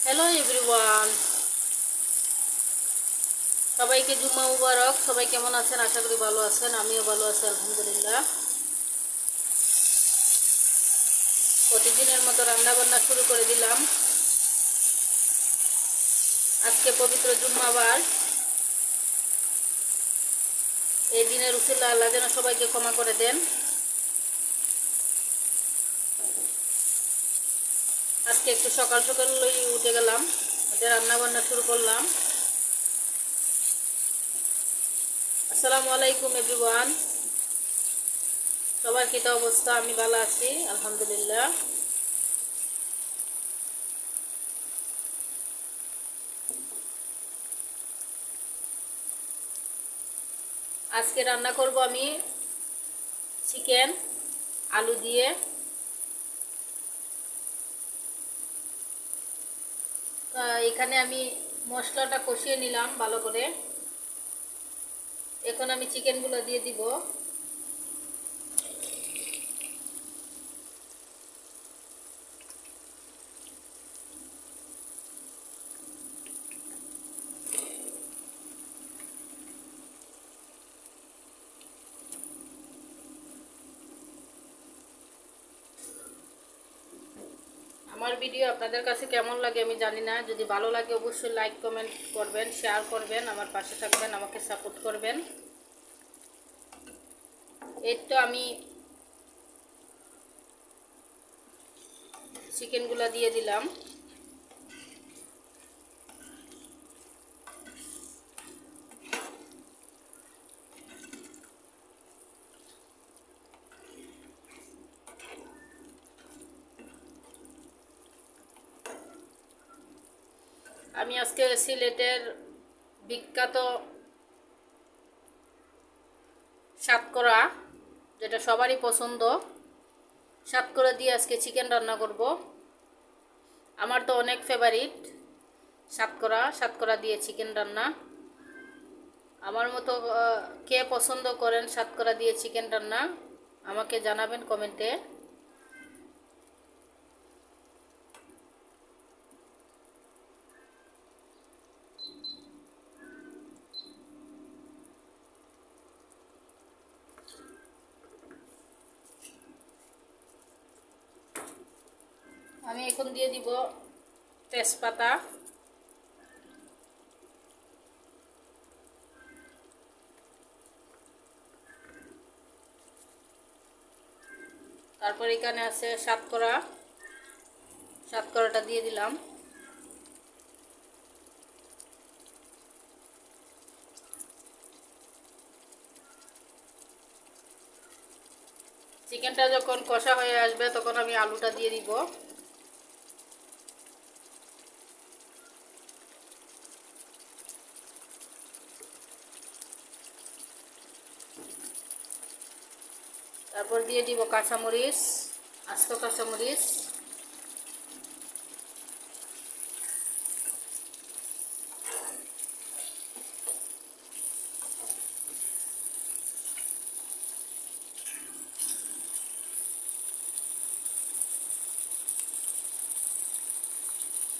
Hello everyone, সবাইকে জুম্মা মুবারক। সবাই কেমন আছেন? আশা করি ভালো আছেন। আমিও ভালো আছি আলহামদুলিল্লাহ। প্রতিদিনের মতো রান্না বান্না শুরু করে দিলাম। আজকে পবিত্র জুম্মাবার। এই দিনের উসিলা আল্লাহ যেন সবাইকে ক্ষমা করে দেন। আজকে একটু সকাল সকালই উঠে গেলাম, রান্না বান্না শুরু করলাম। আসসালামু আলাইকুম এভরিওয়ান, সবার কী অবস্থা? আমি ভালো আছি আলহামদুলিল্লাহ। আজকে রান্না করব আমি চিকেন আলু দিয়ে। এখানে আমি মশলাটা কষিয়ে নিলাম ভালো করে। এখন আমি চিকেনগুলো দিয়ে দিব। আমার ভিডিও আপনাদের কাছে কেমন লাগে আমি জানি না। যদি ভালো লাগে অবশ্যই লাইক কমেন্ট করবেন, শেয়ার করবেন, আমার পাশে থাকবেন, আমাকে সাপোর্ট করবেন। এই তো আমি চিকেনগুলো দিয়ে দিলাম। আমি আজকে সিলেটের বিখ্যাত সাতকরা, যেটা সবারই পছন্দ, সাতকরা দিয়ে আজকে চিকেন রান্না করব। আমার তো অনেক ফেভারিট সাতকরা দিয়ে চিকেন রান্না। আমার মতো কে পছন্দ করেন সাতকরা দিয়ে চিকেন রান্না আমাকে জানাবেন কমেন্টে। আমি এখন দিয়ে দিব তেজপাতা, তারপর এখানে আছে সাতকরাটা দিয়ে দিলাম। চিকেনটা যখন কষা হয়ে আসবে তখন আমি আলুটা দিয়ে দিব। তারপর দিয়ে দিব কাঁচামরিচ, আস্ত কাঁচামরিচ।